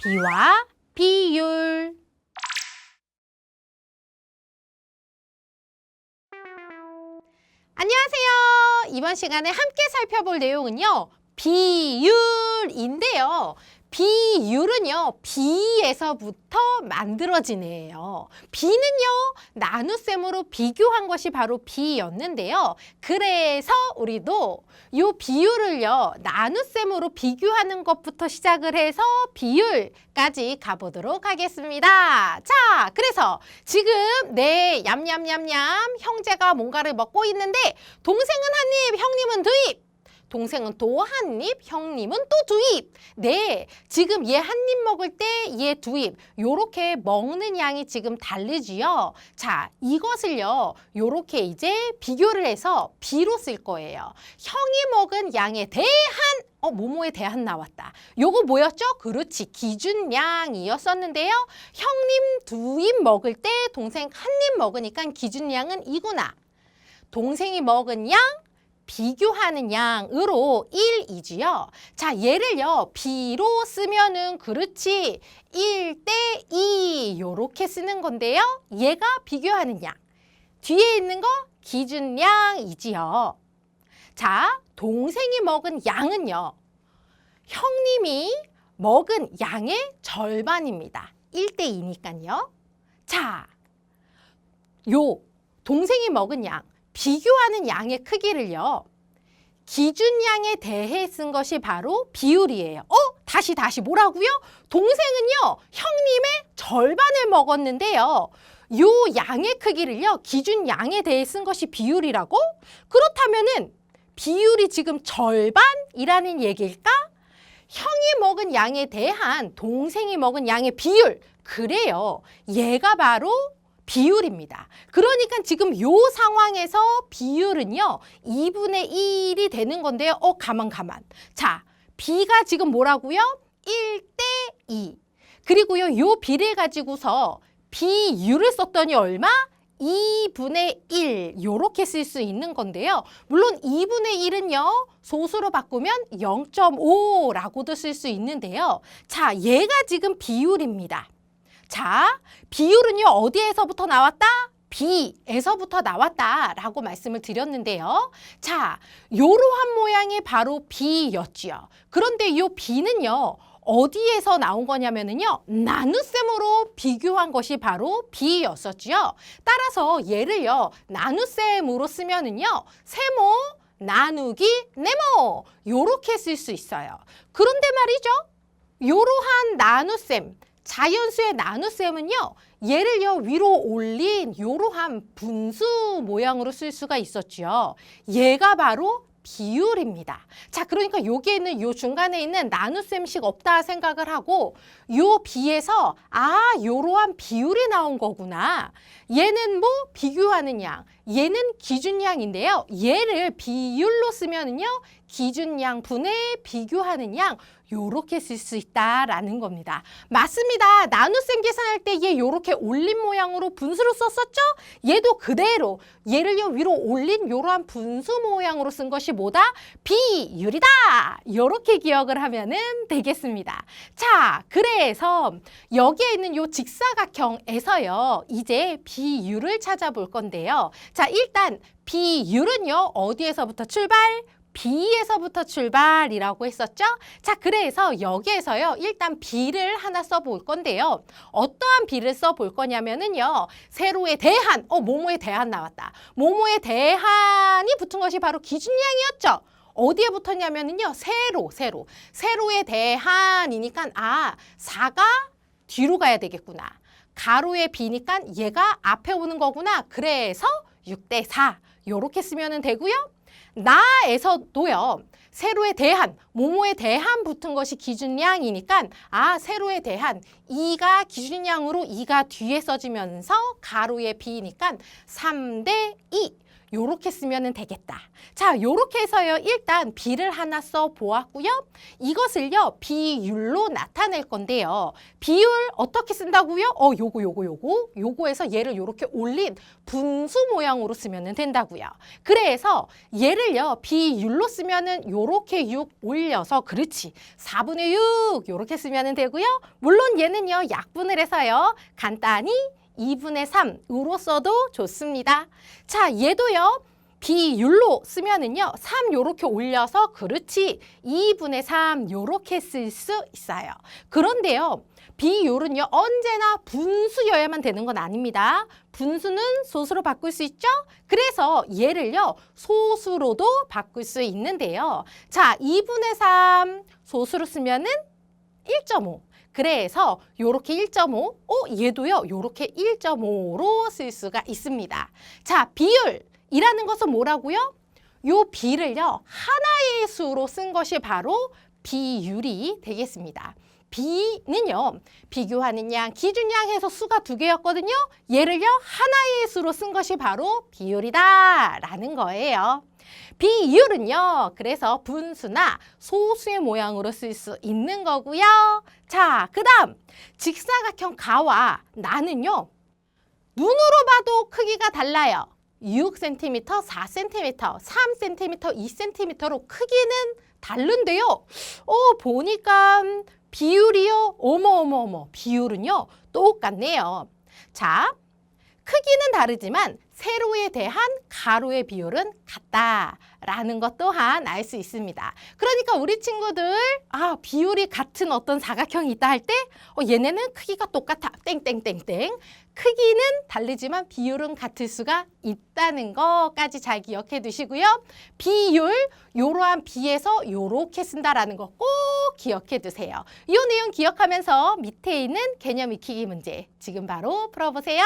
비와 비율. 안녕하세요. 이번 시간에 함께 살펴볼 내용은요. 비율인데요. 비율은요. 비에서부터 만들어진 애예요. 비는요. 나눗셈으로 비교한 것이 바로 비였는데요. 그래서 우리도 이 비율을요. 나눗셈으로 비교하는 것부터 시작을 해서 비율까지 가보도록 하겠습니다. 자, 그래서 지금 내 얌얌얌얌 형제가 뭔가를 먹고 있는데 동생은 한 입, 형님은 두 입. 동생은 또 한 입, 형님은 또 두 입. 네, 지금 얘 한 입 먹을 때 얘 두 입. 요렇게 먹는 양이 지금 다르지요. 자, 이것을요. 요렇게 이제 비교를 해서 비로 쓸 거예요. 형이 먹은 양에 대한 뭐뭐에 대한 나왔다. 요거 뭐였죠? 그렇지, 기준량이었었는데요. 형님 두 입 먹을 때 동생 한 입 먹으니까 기준량은 이구나. 동생이 먹은 양, 비교하는 양으로 1이지요. 자, 얘를요. B로 쓰면은 그렇지 1대2 요렇게 쓰는 건데요. 얘가 비교하는 양. 뒤에 있는 거 기준량이지요. 자, 동생이 먹은 양은요. 형님이 먹은 양의 절반입니다. 1대2니까요. 자, 요 동생이 먹은 양. 비교하는 양의 크기를요. 기준량에 대해 쓴 것이 바로 비율이에요. 다시 뭐라고요? 동생은요. 형님의 절반을 먹었는데요. 요 양의 크기를요. 기준량에 대해 쓴 것이 비율이라고? 그렇다면은 비율이 지금 절반이라는 얘기일까? 형이 먹은 양에 대한 동생이 먹은 양의 비율. 그래요. 얘가 바로 비율입니다. 그러니까 지금 요 상황에서 비율은요. 2분의 1이 되는 건데요. 가만. 자, B가 지금 뭐라고요? 1대2. 그리고요. 요 B를 가지고서 비율을 썼더니 얼마? 2분의 1 요렇게 쓸 수 있는 건데요. 물론 2분의 1은요. 소수로 바꾸면 0.5라고도 쓸 수 있는데요. 자, 얘가 지금 비율입니다. 자, 비율은요. 어디에서부터 나왔다? B에서부터 나왔다라고 말씀을 드렸는데요. 자, 요러한 모양이 바로 B였지요. 그런데 이 B는요. 어디에서 나온 거냐면요. 나눗셈으로 비교한 것이 바로 B였었지요. 따라서 얘를요. 나눗셈으로 쓰면은요. 세모, 나누기, 네모 요렇게 쓸 수 있어요. 그런데 말이죠. 요러한 나눗셈 자연수의 나눗셈은요. 얘를요. 위로 올린 요러한 분수 모양으로 쓸 수가 있었죠. 얘가 바로 비율입니다. 자, 그러니까 여기에는 요 중간에 있는 나눗셈식 없다 생각을 하고 요 B에서 요러한 비율이 나온 거구나. 얘는 뭐 비교하는 양, 얘는 기준량인데요. 얘를 비율로 쓰면은요. 기준양 분의 비교하는 양 요렇게 쓸 수 있다라는 겁니다. 맞습니다. 나눗셈 계산할 때 얘 요렇게 올린 모양으로 분수로 썼었죠? 얘도 그대로 얘를요 위로 올린 요러한 분수 모양으로 쓴 것이 뭐다? 비율이다. 요렇게 기억을 하면은 되겠습니다. 자, 그래서 여기에 있는 요 직사각형에서요. 이제 비율을 찾아볼 건데요. 자, 일단 비율은요. 어디에서부터 출발? B에서부터 출발이라고 했었죠? 자, 그래서 여기에서요. 일단 B를 하나 써볼 건데요. 어떠한 B를 써볼 거냐면은요. 세로에 대한, 뭐뭐에 대한 나왔다. 뭐뭐에 대한이 붙은 것이 바로 기준량이었죠? 어디에 붙었냐면은요. 세로에 대한이니까 4가 뒤로 가야 되겠구나. 가로에 B니까 얘가 앞에 오는 거구나. 그래서 6대4 요렇게 쓰면 되고요. 나에서도요. 세로에 대한, 뭐뭐에 대한 붙은 것이 기준량이니까 세로에 대한 2가 기준량으로 2가 뒤에 써지면서 가로에 B니까 3대2 요렇게 쓰면 되겠다. 자, 요렇게 해서요. 일단 B를 하나 써 보았고요. 이것을요. 비율로 나타낼 건데요. 비율 어떻게 쓴다고요? 요거에서 얘를 요렇게 올린 분수 모양으로 쓰면 된다고요. 그래서 얘를요. 비율로 쓰면은 요렇게 6 올려서 그렇지. 4분의 6 요렇게 쓰면 되고요. 물론 얘는요. 약분을 해서요. 간단히 2분의 3으로 써도 좋습니다. 자, 얘도요. 비율로 쓰면은요. 3 요렇게 올려서 그렇지. 2분의 3 요렇게 쓸 수 있어요. 그런데요. 비율은요. 언제나 분수여야만 되는 건 아닙니다. 분수는 소수로 바꿀 수 있죠? 그래서 얘를요. 소수로도 바꿀 수 있는데요. 자, 2분의 3 소수로 쓰면은 1.5. 그래서 요렇게 1.5, 얘도요. 요렇게 1.5로 쓸 수가 있습니다. 자, 비율이라는 것은 뭐라고요? 요 비를요. 하나의 수로 쓴 것이 바로 비율이 되겠습니다. B는요. 비교하는 양, 기준양 해서 수가 2개였거든요. 얘를요. 하나의 수로 쓴 것이 바로 비율이다 라는 거예요. 비율은요. 그래서 분수나 소수의 모양으로 쓸 수 있는 거고요. 자, 그 다음 직사각형 가와 나는요. 눈으로 봐도 크기가 달라요. 6cm, 4cm, 3cm, 2cm로 크기는 다른데요. 보니까 비율이요. 어머. 비율은요. 똑같네요. 자, 크기는 다르지만 세로에 대한 가로의 비율은 같다라는 것 또한 알 수 있습니다. 그러니까 우리 친구들 비율이 같은 어떤 사각형이 있다 할 때 얘네는 크기가 똑같아. 땡땡땡땡. 크기는 다르지만 비율은 같을 수가 있다는 것까지 잘 기억해 두시고요. 비율, 요러한 비에서 요렇게 쓴다라는 거 꼭 기억해 두세요. 이 내용 기억하면서 밑에 있는 개념 익히기 문제 지금 바로 풀어보세요.